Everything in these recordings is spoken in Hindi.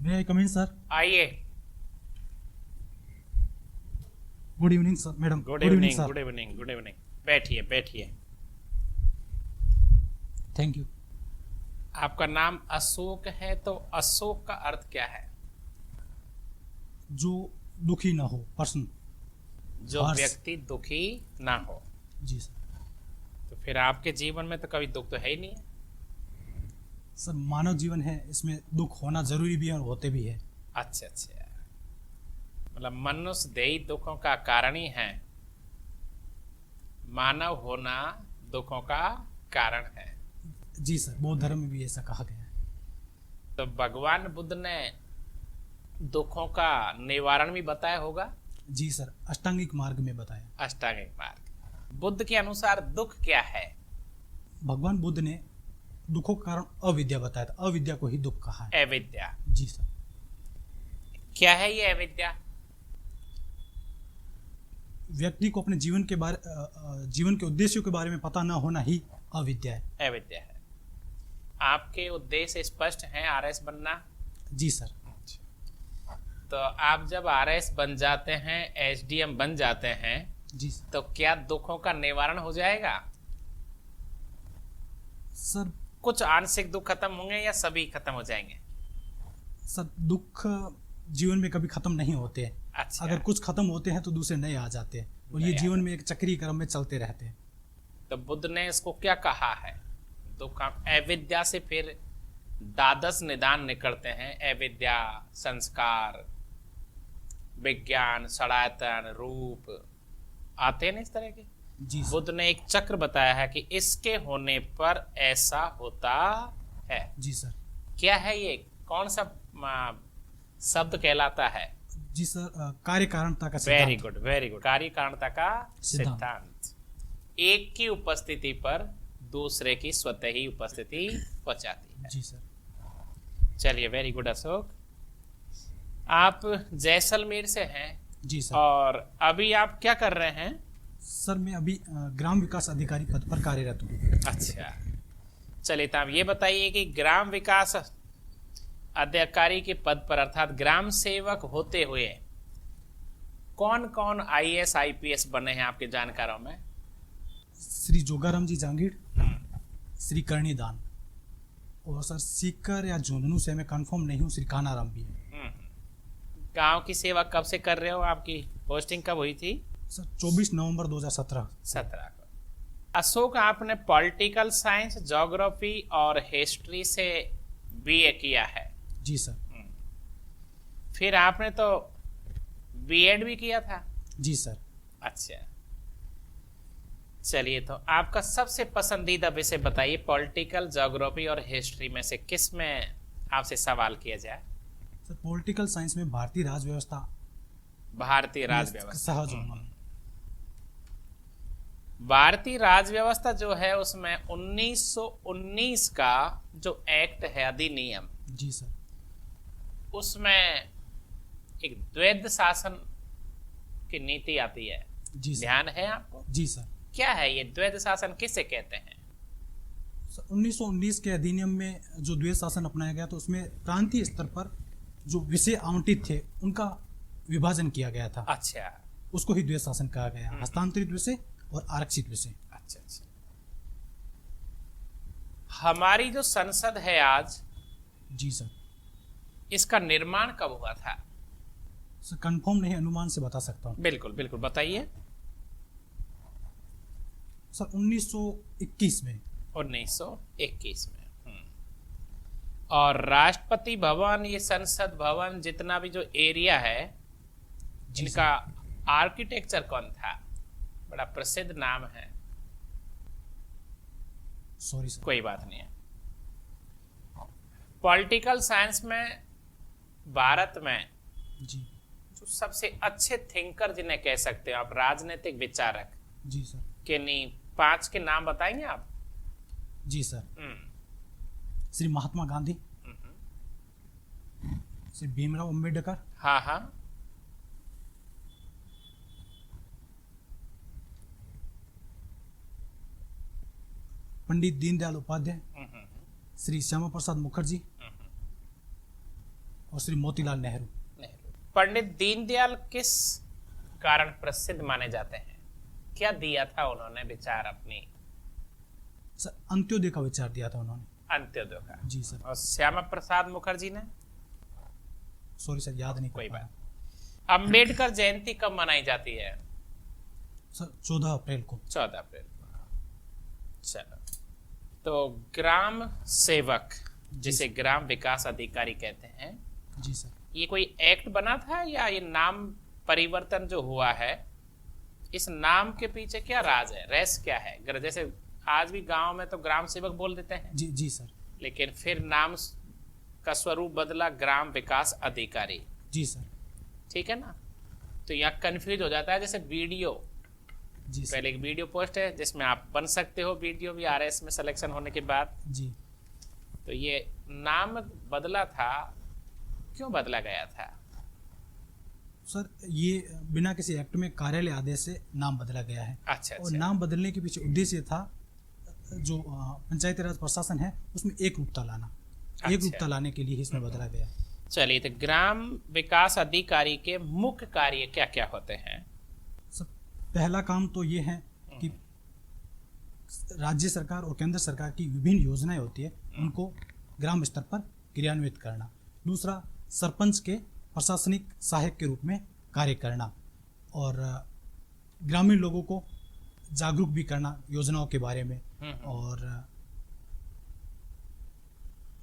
मे आई कम इन सर? आइए। Good evening sir. Madam good evening evening, sir. Good evening, good evening. बैठिए बैठिए। Thank you. आपका नाम अशोक है, तो अशोक का अर्थ क्या है? जो दुखी ना हो, पर्सन। जो हर्ष। व्यक्ति दुखी ना हो। जी सर। तो फिर आपके जीवन में तो कभी दुख तो है ही नहीं है। सर मानव जीवन है, इसमें दुख होना जरूरी भी है और होते भी है। अच्छा अच्छा, मतलब मनुष्य देही दुखों का कारण ही है। मानव होना दुखों का कारण है। जी सर, बौद्ध धर्म में भी ऐसा कहा गया है। तो भगवान बुद्ध ने दुखों का निवारण भी बताया होगा। जी सर, अष्टांगिक मार्ग में बताया। अष्टांगिक मार्ग। बुद्ध के अनुसार दुख क्या है? भगवान बुद्ध ने दुखों का कारण अविद्या बताया था, अविद्या को ही दुख कहा है। अविद्या। जी सर। क्या है ये अविद्या? व्यक्ति को अपने जीवन के उद्देश्यों के बारे में पता ना होना ही अविद्या है। अविद्या है। आपके उद्देश्य स्पष्ट हैं, आरएस बनना? जी सर। तो आप जब आरएस बन जाते हैं, एसडीएम बन जाते हैं, जी सर। तो क्या दुखों का निवारण हो जाएगा? सर कुछ आंशिक दुख खत्म होंगे या सभी खत्म हो जाएंगे? सर दुख जीवन में कभी खत्म नहीं होते हैं। अच्छा। अगर कुछ खत्म होते हैं तो दूसरे नए आ जाते हैं, और ये नए आ जीवन में एक चक्रीय क्रम में चलते रहते हैं। तो बुद्ध ने इसको क्या कहा है? दुख अविद्या से फिर द्वादश निदान निकलते हैं। अविद्या, संस्कार, विज्ञान, षडायतन, रूप आते हैं ना इस तरह के। जी सर। बुद्ध ने एक चक्र बताया है कि इसके होने पर ऐसा होता है। जी सर। क्या है ये? कौन सा शब्द कहलाता है? जी सर, कार्य कारणता का वेरी सिद्धांत। Good, very good. कार्य कारणता का सिद्धांत। सिद्धांत। एक की उपस्थिति पर दूसरे की स्वतः ही उपस्थिति हो जाती है। जी सर। चलिए, वेरी गुड अशोक। आप जैसलमेर से हैं। जी सर। और अभी आप क्या कर रहे हैं? सर मैं अभी ग्राम विकास अधिकारी पद पर कार्यरत हूँ। अच्छा, चलिए, तो आप ये बताइए कि ग्राम विकास अधिकारी के पद पर अर्थात ग्राम सेवक होते हुए कौन कौन आईएएस आईपीएस बने हैं आपके जानकारों में? श्री जोगाराम जी जांगीर, श्री कर्णीदान, और सर सीकर या झुंझुनू से मैं कंफर्म नहीं हूँ, श्री कानाराम भी है। गांव की सेवा कब से कर रहे हो? आपकी पोस्टिंग कब हुई थी? सर 24 नवंबर 2017। 17 को। अशोक, आपने पॉलिटिकल साइंस, ज्योग्राफी और हिस्ट्री से बीए किया है। जी सर। फिर आपने तो बीएड भी किया था। जी सर। अच्छा, चलिए, तो आपका सबसे पसंदीदा विषय बताइए। पॉलिटिकल, ज्योग्राफी और हिस्ट्री में से किस में आपसे सवाल किया जाए? सर पॉलिटिकल साइंस में भारतीय राज व्यवस्था। भारतीय राज व्यवस्था। सहज होना। भारतीय राज व्यवस्था जो है उसमें 1919 का जो एक्ट है, अधिनियम, जी सर। उसमें एक द्वैध शासन की नीति आती है। जी सर। ध्यान है आपको? जी सर। क्या है ये द्वैध शासन, किसे कहते हैं? 1919 के अधिनियम में जो द्वैध शासन अपनाया गया तो उसमें प्रांतीय स्तर पर जो विषय आवंटित थे उनका विभाजन किया गया था। अच्छा। उसको ही द्वैध शासन कहा गया। हस्तांतरित विषय और आरक्षित विषय। अच्छा अच्छा। हमारी जो संसद है आज, जी सर। इसका निर्माण कब हुआ था? सर कंफर्म नहीं, अनुमान से बता सकता हूँ। बिल्कुल बिल्कुल, बताइए। सर 1921 में। 1921 में। और राष्ट्रपति भवन, ये संसद भवन, जितना भी जो एरिया है, इनका आर्किटेक्चर कौन था? बड़ा प्रसिद्ध नाम है। Sorry sir. कोई बात नहीं है। पॉलिटिकल साइंस में भारत में जी। जो सबसे अच्छे थिंकर जिन्हें कह सकते हैं आप, राजनीतिक विचारक, जी सर। के नहीं 5 के नाम बताएंगे आप? जी सर। श्री महात्मा गांधी, श्री भीमराव अंबेडकर, हाँ हाँ, पंडित दीनदयाल उपाध्याय, श्री श्यामा प्रसाद मुखर्जी, और श्री मोतीलाल नेहरू। नेहरू। पंडित दीनदयाल किस कारण प्रसिद्ध माने जाते हैं? क्या दिया था उन्होंने विचार अपनी? सर अंत्योदय का विचार दिया था उन्होंने। अंत्योदय का। जी सर। और श्यामा प्रसाद मुखर्जी ने? सॉरी सर, याद नहीं कोई कर पाया। बात। अंबेडकर जयंती कब मनाई जाती है? सर 14 अप्रैल को। 14 अप्रैल को। चलो, तो ग्राम सेवक जिसे ग्राम विकास अधिकारी कहते हैं, जी सर। ये कोई एक्ट बना था या ये नाम परिवर्तन जो हुआ है, इस नाम के पीछे क्या राज है, रहस्य क्या है? जैसे आज भी गांव में तो ग्राम सेवक बोल देते हैं, जी जी सर। लेकिन फिर नाम का स्वरूप बदला ग्राम विकास अधिकारी। जी सर। ठीक है ना? तो यहाँ कंफ्यूज हो जाता है। जैसे वीडियो, जी सर। पहले एक वीडियो पोस्ट है जिसमें आप बन सकते हो वीडियो भी RS में सिलेक्शन होने के बाद। जी। तो ये नाम बदला था, क्यों बदला गया था? सर ये बिना किसी एक्ट में कार्यालय आदेश से नाम बदला गया है। अच्छा। और नाम बदलने के पीछे उद्देश्य था जो पंचायती राज प्रशासन है उसमें एक रूपता लाना। एक रूपता लाने के लिए ही इसमें बदला गया। चलिए, तो ग्राम विकास अधिकारी के मुख्य कार्य क्या क्या होते हैं? सर पहला काम तो ये है कि राज्य सरकार और केंद्र सरकार की विभिन्न योजनाएं होती है उनको ग्राम स्तर पर क्रियान्वित करना। दूसरा, सरपंच के प्रशासनिक सहायक के रूप में कार्य करना और ग्रामीण लोगों को जागरूक भी करना योजनाओं के बारे में। और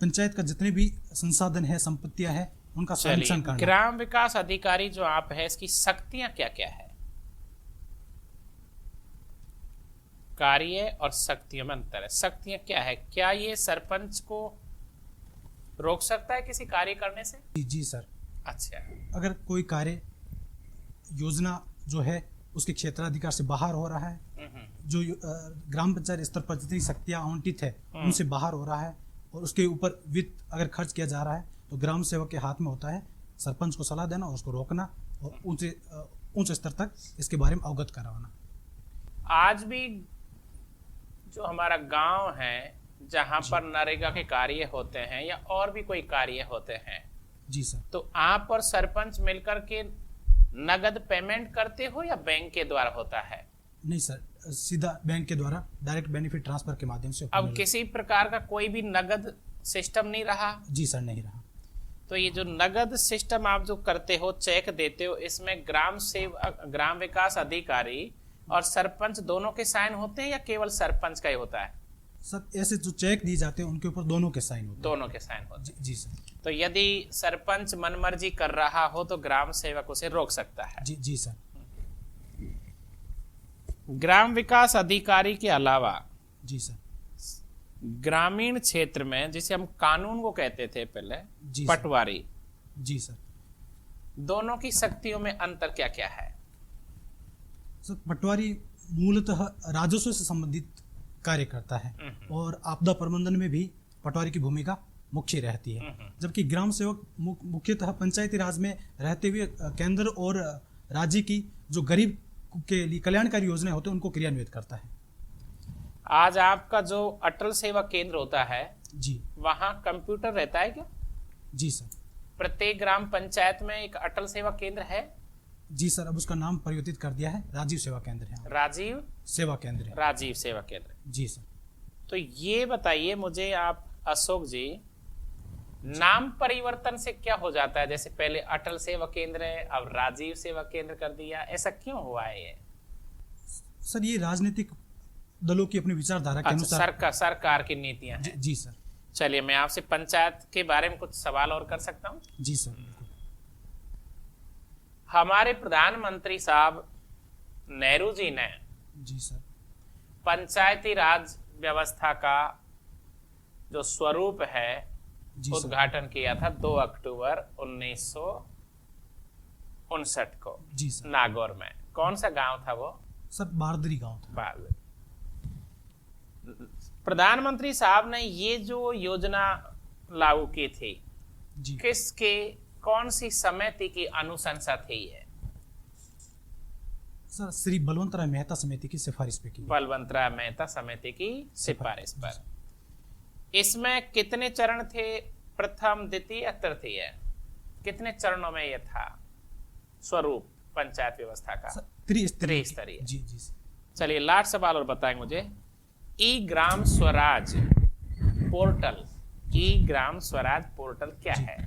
पंचायत का जितने भी संसाधन है, संपत्तियां हैं, उनका संरक्षण करना। ग्राम विकास अधिकारी जो आप है, इसकी शक्तियां क्या क्या है? कार्य और शक्तियों में अंतर है। शक्तियां क्या है? क्या ये सरपंच को रोक सकता है किसी कार्य करने से? जी सर। अच्छा। अगर कोई कार्य योजना जो है उसके क्षेत्राधिकार से बाहर हो रहा है, जो ग्राम पंचायत स्तर पर जितनी शक्तियां आवंटित है उनसे बाहर हो रहा है और उसके ऊपर वित्त अगर खर्च किया जा रहा है, तो ग्राम सेवक के हाथ में होता है सरपंच को सलाह देना और उसको रोकना और ऊंचे स्तर तक इसके बारे में अवगत करवाना। आज भी जो हमारा गांव है जहां पर नरेगा के कार्य होते हैं या और भी कोई कार्य होते हैं, जी सर, तो आप और सरपंच मिलकर के नगद पेमेंट करते हो या बैंक के द्वारा होता है? नहीं सर, सीधा बैंक के द्वारा डायरेक्ट बेनिफिट ट्रांसफर के माध्यम से। अब किसी प्रकार का कोई भी नगद सिस्टम नहीं रहा? जी सर, नहीं रहा। तो ये जो नगद सिस्टम आप जो करते हो, चेक देते हो, इसमें ग्राम विकास अधिकारी और सरपंच दोनों के साइन होते हैं या केवल सरपंच का ही होता है? सर ऐसे जो चेक दिए जाते हैं उनके ऊपर दोनों के साइन होते हैं। दोनों के साइन होते हैं। जी सर। तो यदि सरपंच मनमर्जी कर रहा हो तो ग्राम सेवक उसे रोक सकता है? जी सर। ग्राम विकास अधिकारी के अलावा जी सर, ग्रामीण क्षेत्र में जिसे हम कानून को कहते थे पहले, पटवारी, जी सर, दोनों की शक्तियों में अंतर क्या क्या है? सर पटवारी मूलतः राजस्व से संबंधित कार्य करता है और आपदा प्रबंधन में भी पटवारी की भूमिका मुख्य रहती है, जबकि ग्राम सेवक मुख्यतः पंचायती राज में रहते हुए केंद्र और राज्य की जो गरीब के लिए कल्याणकारी योजनाएं होते हैं उनको क्रियान्वित करता है। आज आपका जो अटल सेवा केंद्र होता है, जी, वहां कंप्यूटर रहता है क्या? जी सर। प्रत्येक ग्राम पंचायत में एक अटल सेवा केंद्र है? जी सर, अब उसका नाम परिवर्तित कर दिया है, राजीव सेवा केंद्र है। राजीव सेवा केंद्र है। राजीव सेवा केंद्र। जी सर। तो ये बताइए मुझे आप अशोक जी, नाम परिवर्तन से क्या हो जाता है? जैसे पहले अटल सेवा केंद्र है, अब राजीव सेवा केंद्र कर दिया, ऐसा क्यों हुआ है ये? सर ये राजनीतिक दलों की अपनी विचारधारा के अनुसार सरकार की नीतियां हैं। जी सर। चलिए, मैं आपसे पंचायत के बारे में कुछ सवाल और कर सकता हूं? जी सर, बिल्कुल। हमारे प्रधानमंत्री साहब नेहरू जी ने, जी सर, पंचायती राज व्यवस्था का जो स्वरूप है उद्घाटन किया था 2 अक्टूबर 1959 को। जी सर। नागौर में। कौन सा गांव था वो? सर बारदरी गांव था। बारदरी। प्रधानमंत्री साहब ने ये जो योजना लागू की थी, जी, किसके, कौन सी समिति की अनुशंसा थी ये? सर श्री बलवंतराय मेहता समिति की सिफारिश पे की। बलवंतराय मेहता समिति की सिफारिश पर। इसमें कितने चरण थे? प्रथम, द्वितीय, तृतीय? कितने चरणों में ये था स्वरूप पंचायत व्यवस्था का? त्रिस्तरीय। जी जी सर। चलिए लास्ट सवाल और बताएंगे मुझे, ई ग्राम स्वराज पोर्टल, ई ग्राम स्वराज पोर्टल क्या है?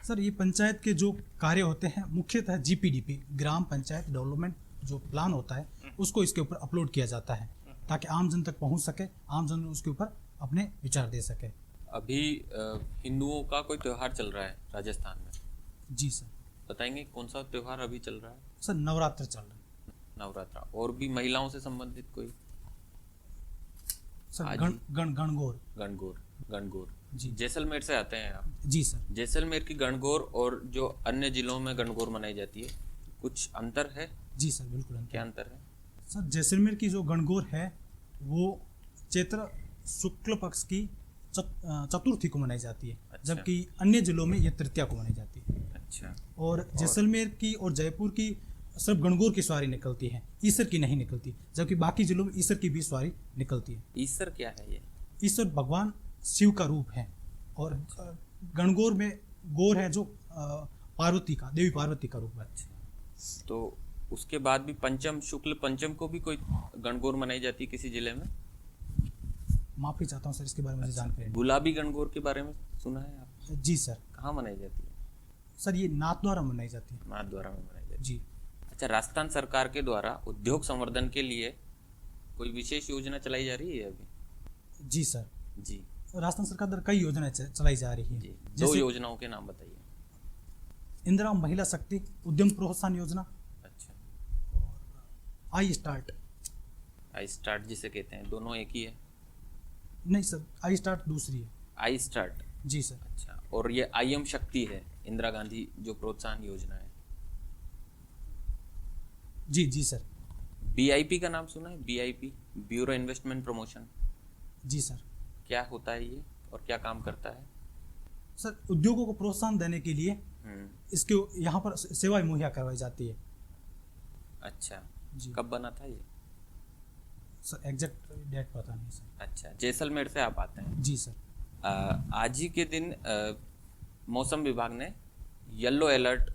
सर ये पंचायत के जो कार्य होते हैं मुख्यतः जीपीडीपी, ग्राम पंचायत डेवलपमेंट जो प्लान होता है उसको इसके ऊपर अपलोड किया जाता है ताकि आम जन तक पहुंच सके, आम जन उसके ऊपर अपने विचार दे सके। अभी हिंदुओं का कोई त्योहार चल रहा है राजस्थान में, जी सर। बताएंगे कौन सा त्योहार अभी चल रहा है? सर नवरात्र चल रहा है। नवरात्रा। और भी महिलाओं से संबंधित कोई? सर आज ही? गणगौर। गणगौर जी। जैसलमेर से आते हैं आप? जी सर। जैसलमेर की गणगौर और जो अन्य जिलों में गणगौर मनाई जाती है, कुछ अंतर है? जी सर बिल्कुल अंतर। क्या अंतर है? सर जैसलमेर की जो गणगौर है वो चैत्र शुक्ल पक्ष की चतुर्थी को मनाई जाती है, अच्छा। जबकि अन्य जिलों में ये तृतीया को मनाई जाती है। अच्छा। और जैसलमेर की और जयपुर की सिर्फ गणगौर की सवारी निकलती है, ईसर की नहीं निकलती, जबकि बाकी जिलों में ईसर की भी सवारी निकलती है। ईसर क्या है ये? ईश्वर भगवान शिव का रूप है और गणगौर में गौर है जो पार्वती का, देवी पार्वती का रूप है। तो उसके बाद भी पंचम, शुक्ल पंचम को भी कोई गणगौर मनाई जाती है किसी जिले में? माफी चाहता हूँ सर, इसके बारे में मुझे जानकारी नहीं। गुलाबी गणगौर के बारे में सुना है आप? जी सर। कहाँ मनाई जाती है? सर ये नाथ द्वारा मनाई जाती है। नाथ द्वारा में मनाई जाती है। जी। अच्छा, राजस्थान सरकार के द्वारा उद्योग संवर्धन के लिए कोई विशेष योजना चलाई जा रही है अभी? जी सर। जी। राजस्थान सरकार द्वारा कई योजनाएं चलाई जा रही जी। है। दो जैसे योजनाओं के नाम बताइए। इंदिरा महिला शक्ति उद्यम प्रोत्साहन योजना, अच्छा। I start. आई स्टार्ट जिसे कहते हैं, दोनों एक ही है? नहीं सर, आई स्टार्ट दूसरी है। I start. जी सर। अच्छा। और ये IM शक्ति है, इंदिरा गांधी जो प्रोत्साहन योजना है। जी जी सर। BIP का नाम सुना है? BIP, bureau investment promotion. जी सर। क्या होता है ये और क्या काम करता है? सर उद्योगों को प्रोत्साहन देने के लिए इसके यहाँ पर सेवाएं मुहैया करवाई जाती है। अच्छा। जी। कब बना था ये? सर एग्जैक्ट डेट पता नहीं सर। अच्छा, जैसलमेर से आप आते हैं। जी सर। आज ही के दिन मौसम विभाग ने येलो अलर्ट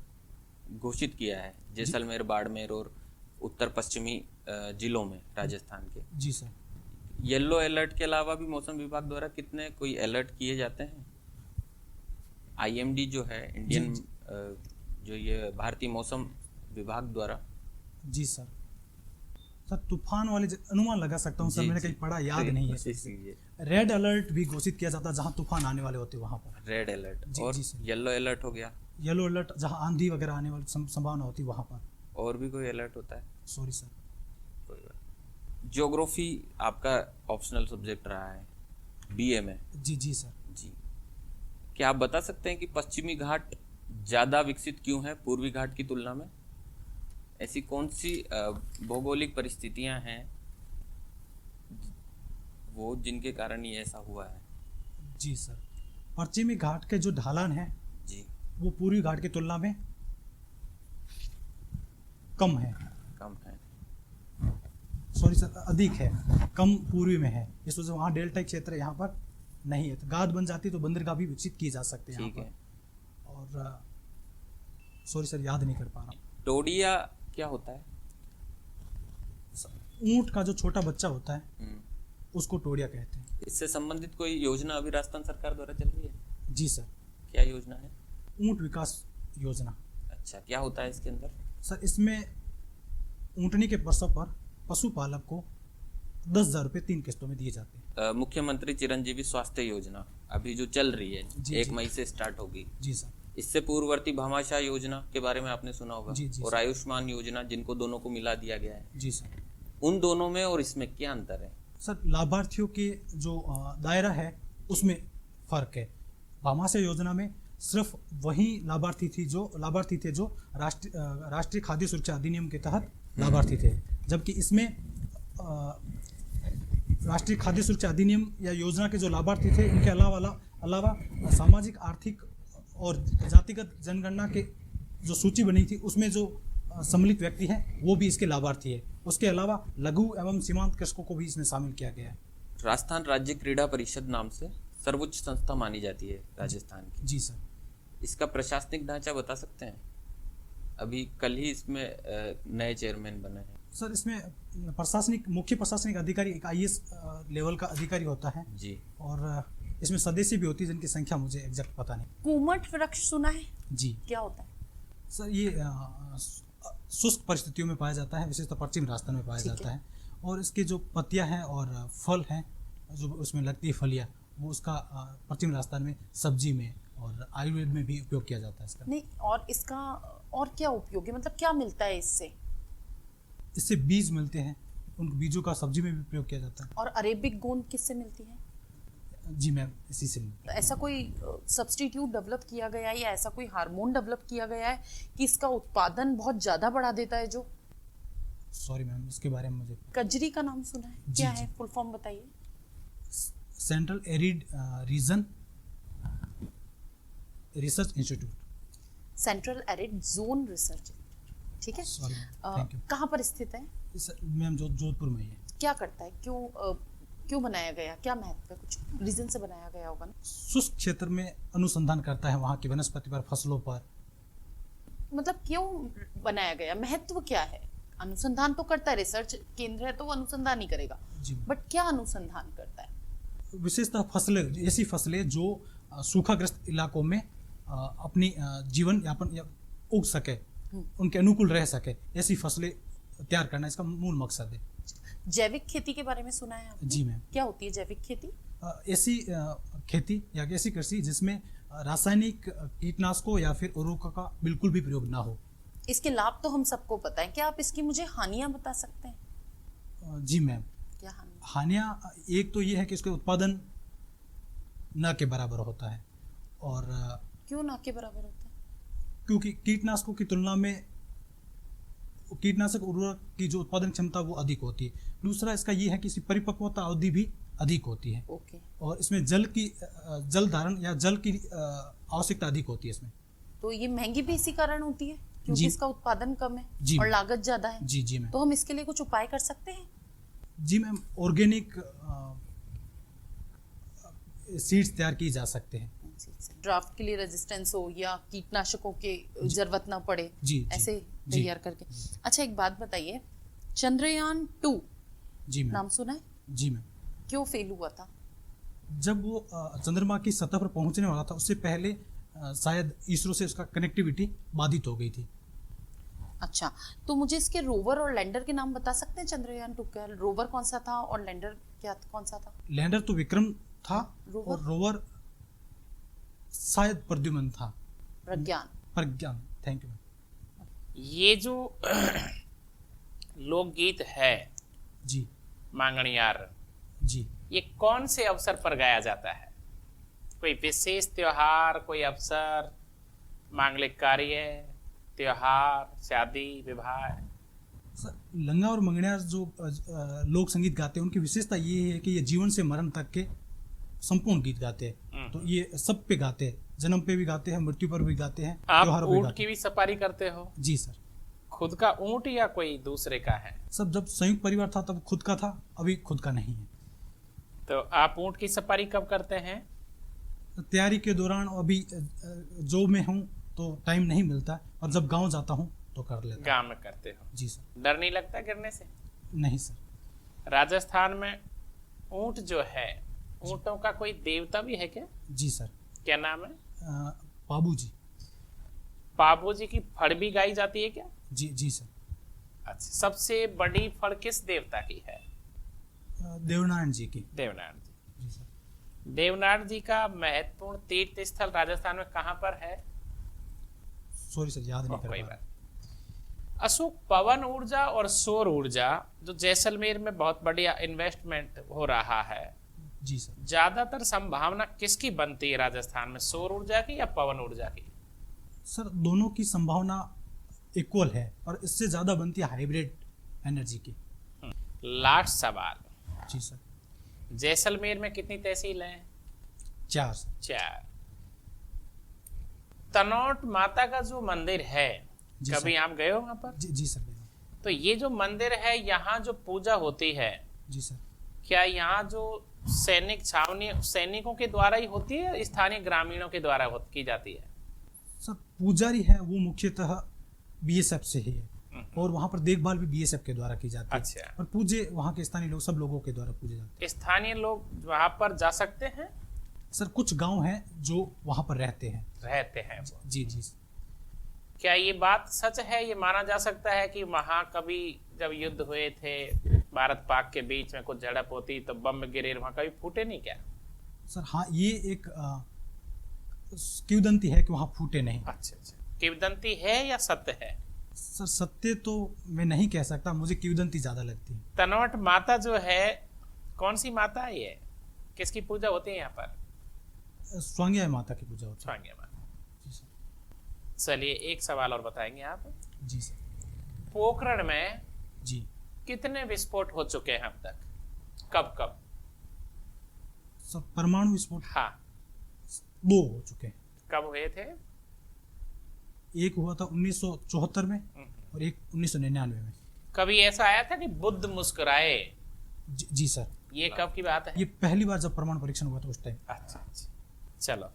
घोषित किया है जैसलमेर, बाड़मेर और उत्तर पश्चिमी जिलों में राजस्थान के। जी सर। येलो अलर्ट के अलावा भी मौसम विभाग द्वारा कितने कोई अलर्ट किए जाते हैं? IMD जो है, इंडियन जो ये भारतीय मौसम विभाग द्वारा। जी सर। सर तूफान वाले अनुमान लगा सकता हूँ सर, मैंने कहीं पढ़ा, याद नहीं है। रेड अलर्ट भी घोषित किया जाता है जहाँ तूफान आने वाले होते हैं वहाँ पर। Red alert. जी, और जी सर। येलो अलर्ट हो गया? येलो अलर्ट जहाँ आंधी वगैरह आने वाली संभावना होती है वहाँ पर। और भी कोई अलर्ट होता है? Sorry sir. कोई बात। ज्योग्राफी आपका ऑप्शनल सब्जेक्ट रहा है BA में? जी जी सर। जी। क्या आप बता सकते हैं कि पश्चिमी घाट ज़्यादा विकसित क्यों है पूर्वी घाट की तुलना में? ऐसी कौन सी भौगोलिक परिस्थितियां हैं वो जिनके कारण ये ऐसा हुआ है? जी सर, पश्चिमी घाट के जो ढालान है जी, वो पूर्वी घाट की तुलना में कम है। कम है। सॉरी सर, अधिक है, कम पूर्वी में है। इस वजह से वहाँ डेल्टा क्षेत्र यहाँ पर नहीं है, तो गाद बन जाती तो बंदरगाह भी विकसित की जा सकते हैं यहाँ ठीक है। पर। और सॉरी सर, याद नहीं कर पा रहा। टोडिया क्या होता है? ऊंट का जो छोटा बच्चा होता है उसको टोडिया कहते हैं। इससे संबंधित कोई योजना अभी राजस्थान सरकार द्वारा चल रही है? जी सर। क्या योजना है? ऊंट विकास योजना। अच्छा, क्या होता है इसके अंदर? सर इसमें ऊंटनी के प्रसव पर पशुपालक को 10,000 रुपये 3 किस्तों में दिए जाते हैं। मुख्यमंत्री चिरंजीवी स्वास्थ्य योजना अभी जो चल रही है, 1 मई से स्टार्ट होगी। जी सर। इससे पूर्ववर्ती भामाशाह योजना के बारे में आपने सुना होगा। जी, जी, और सर। आयुष्मान योजना, जिनको दोनों को मिला दिया गया है। जी सर। उन दोनों में और इसमें क्या अंतर है? सर लाभार्थियों के जो दायरा है उसमें फर्क है। भामाशाह योजना में सिर्फ वही लाभार्थी थे जो राष्ट्रीय खाद्य सुरक्षा अधिनियम के तहत लाभार्थी थे, जबकि इसमें राष्ट्रीय खाद्य सुरक्षा अधिनियम या योजना के जो लाभार्थी थे इनके अलावा सामाजिक, आर्थिक और जातिगत जनगणना के जो सूची बनी थी उसमें जो सम्मिलित व्यक्ति हैं वो भी इसके लाभार्थी है। उसके अलावा लघु एवं सीमांत कृषकों को भी इसमें शामिल किया गया है। राजस्थान राज्य क्रीड़ा परिषद नाम से सर्वोच्च संस्था मानी जाती है राजस्थान की। जी सर। इसका प्रशासनिक ढांचा बता सकते हैं? अभी कल ही इसमें नए चेयरमैन बने हैं। सर इसमें मुख्य प्रशासनिक अधिकारी एक आईएएस लेवल का अधिकारी होता है जी। और इसमें सदस्य भी होती है जिनकी संख्या मुझे एग्जैक्ट पता नहीं। कुमट वृक्ष सुना है? जी क्या होता है? सर ये शुष्क परिस्थितियों में पाया जाता है, विशेषतः पश्चिम राजस्थान में पाया ठीक जाता है। है और इसके जो पत्तियां हैं और फल हैं जो उसमें लगती है फलियां, वो उसका पश्चिम राजस्थान में सब्जी में और आयुर्वेद में भी उपयोग किया जाता है इसका। नहीं, और इसका और क्या उपयोग है, मतलब क्या मिलता है इससे? इससे बीज मिलते हैं, उन बीजों का सब्जी में भी उपयोग किया जाता है। और अरेबिक गोंद किससे मिलती है? जी मैम, इसी से मिलता है। ऐसा कोई सब्स्टिट्यूट डेवलप किया गया है या ऐसा कोई हार्मोन डेवलप किया गया है कि इसका उत्पादन बहुत ज्यादा बढ़ा देता है? जो सॉरी मैम, इसके बारे में मुझे कजरी का नाम सुना है? जी, क्या जी। है, फुल फॉर्म बताइए। Central arid region research institute. Central arid zone research, ठीक है। Sorry ma'am, thank you. कहाँ पर स्थित है? मैम जोधपुर में ही है। क्या करता है, क्यों बनाया गया, क्या महत्व है, कुछ रीजन से बनाया गया होगा ना? शुष्क क्षेत्र में अनुसंधान करता है, वहाँ की वनस्पति पर, फसलों पर। मतलब क्यों बनाया गया, महत्व क्या है? अनुसंधान तो करता है, रिसर्च केंद्र है तो वो अनुसंधान ही करेगा, जी। बट क्या अनुसंधान करता है? विशेषतः फसलें, ऐसी फसलें जो सूखाग्रस्त इलाकों में अपनी जीवन यापन उग सके, उनके अनुकूल रह सके, ऐसी फसलें तैयार करना इसका मूल मकसद है। जैविक खेती के बारे में सुना है आपने? जी मैम। क्या होती है जैविक खेती? ऐसी खेती या ऐसी कृषि जिसमें रासायनिक कीटनाशकों या फिर उर्वरकों का बिल्कुल भी प्रयोग ना हो। इसके लाभ तो हम सबको पता है, क्या आप इसकी मुझे हानियां बता सकते हैं? जी मैम। क्या हानि? हानियाँ एक तो ये है कि इसके उत्पादन न के बराबर होता है, और क्यों ना के बराबर होता है? क्योंकि कीटनाशकों की तुलना में कीटनाशक उर्वरक की जो उत्पादन क्षमता वो अधिक होती है। दूसरा इसका ये है कि इसकी परिपक्वता अवधि भी अधिक होती है, ओके। और इसमें जल धारण या जल की आवश्यकता अधिक होती है इसमें। तो ये महंगी भी इसी कारण होती है क्योंकि जी। इसका उत्पादन कम है जी। और लागत ज्यादा है। जी जी मैम। तो हम इसके लिए कुछ उपाय कर सकते हैं? जी मैम, ऑर्गेनिक सीड्स तैयार किए जा सकते हैं। ड्राफ्ट के लिए रेजिस्टेंस हो या कीटनाशकों की जरूरत ना पड़े, जी, जी, ऐसे जी। तैयार करके। अच्छा, एक बात बताइए, चंद्रयान 2 जी मैम। नाम सुना है? जी मैम। क्यों फेल हुआ था? जब वो चंद्रमा की सतह पर पहुंचने वाला था, उससे पहले शायद इसरो से उसका कनेक्टिविटी बाधित हो गई थी। अच्छा, तो मुझे इसके रोवर और लैंडर के नाम बता सकते हैं? चंद्रयान 2 का रोवर कौन सा था और लैंडर कौन सा था? लैंडर तो विक्रम था, रोवर? और रोवर शायद प्रद्युम्न था। प्रज्ञान। Thank you. ये जो लोकगीत है जी मांगणियार, जी। ये कौन से अवसर पर गाया जाता है? कोई विशेष त्योहार, कोई अवसर, मांगलिक कार्य, त्योहार, शादी, विवाह? सर, लंगा और मंगनियार जो लोक संगीत गाते हैं, उनकी विशेषता ये है कि ये जीवन से मरण तक के संपूर्ण गीत गाते हैं। तो ये सब पे गाते हैं, जन्म पे भी गाते हैं, मृत्यु पर भी गाते हैं, आप त्योहारों पे ऊंट गाते की भी सवारी करते हो? हैं। जी सर। खुद का ऊंट या कोई दूसरे का है? सब जब संयुक्त परिवार था तब खुद का था, अभी खुद का नहीं है। तो आप ऊंट की सवारी कब करते हैं? तैयारी के दौरान, अभी जॉब में हूँ तो टाइम नहीं मिलता, और जब गांव जाता हूँ तो कर लेता हूँ। गांव में करते हो? जी सर। डर नहीं लगता गिरने से? नहीं सर। राजस्थान में ऊंट जो है, ऊंटों का कोई देवता भी है क्या? जी सर। क्या नाम है? बाबू जी। बाबू जी की फड़ भी गाई जाती है क्या? जी जी सर। अच्छा, सबसे बड़ी फड़ किस देवता की है? देवनारायण जी की। देवनारायण जी। जी सर। देवनारायण जी का महत्वपूर्ण तीर्थ स्थल राजस्थान में कहाँ पर है? सॉरी सर, याद नहीं कर कोई पा रहा। बात। अशोक, पवन ऊर्जा और सौर ऊर्जा जो जैसलमेर में बहुत बढ़िया इन्वेस्टमेंट हो रहा है, जी सर। ज्यादातर संभावना किसकी बनती है राजस्थान में, सौर ऊर्जा की या पवन ऊर्जा की? सर, दोनों की संभावना इक्वल है, और इससे ज्यादा बनती है हाइब्रिड एनर्जी की। लास्ट सवाल, जी सर। जैसलमेर में कितनी तहसील हैं? 4 सर। 4। तनोट माता का जो मंदिर है, जी कभी सर। आप गए हो वहां पर? जी जी सर। तो ये जो मंदिर है, यहाँ जो पूजा होती है, जी सर। क्या यहाँ जो सैनिक छावनी सैनिकों के द्वारा ही होती है, स्थानीय ग्रामीणों के द्वारा की जाती है? पुजारी है वो मुख्यतः बीएसएफ से ही है और वहाँ पर देखभाल भी बीएसएफ के द्वारा की जाती है। अच्छा। और पूजे वहाँ के स्थानीय लोग, सब लोगों के द्वारा पूजे जाते स्थानीय लोग वहां पर जा सकते हैं? हैं। सर कुछ गांव हैं जो वहाँ पर रहते हैं। रहते हैं वो। जी जी। क्या ये बात सच है, ये माना जा सकता है कि वहां कभी जब युद्ध हुए थे भारत पाक के बीच में, कुछ झड़प होती तो बम गिरे, वहां कभी फूटे नहीं क्या? सर हाँ, ये एक किंवदंती है कि वहाँ फूटे नहीं। अच्छा अच्छा, किंवदंती है या सत्य है? सर सत्य तो मैं नहीं कह सकता, मुझे किंवदंती ज्यादा लगती है। तनवट माता जो है, कौन सी माता है ये, किसकी पूजा होती है यहाँ पर? स्वांग्या माता की पूजा होती है। स्वांग्या माता। जी सर। चलिए एक सवाल और बताएंगे आप। जी सर। पोखरण में जी कितने विस्फोट हो चुके हैं अब तक? कब कब? सर परमाणु विस्फोट हाँ, 2 हो चुके हैं। कब हुए थे? एक हुआ था 1974 में और एक 1999 में। कभी ऐसा आया था कि बुद्ध मुस्कुराए? जी सर। ये कब की बात है? ये पहली बार जब परमाणु परीक्षण हुआ था उस टाइम। अच्छा अच्छा, चलो,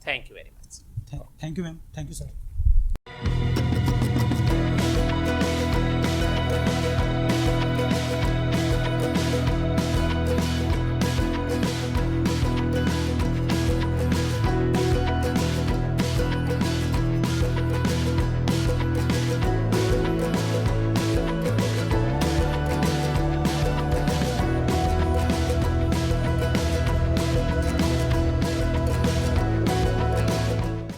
thank you very much. Thank you ma'am, thank you sir.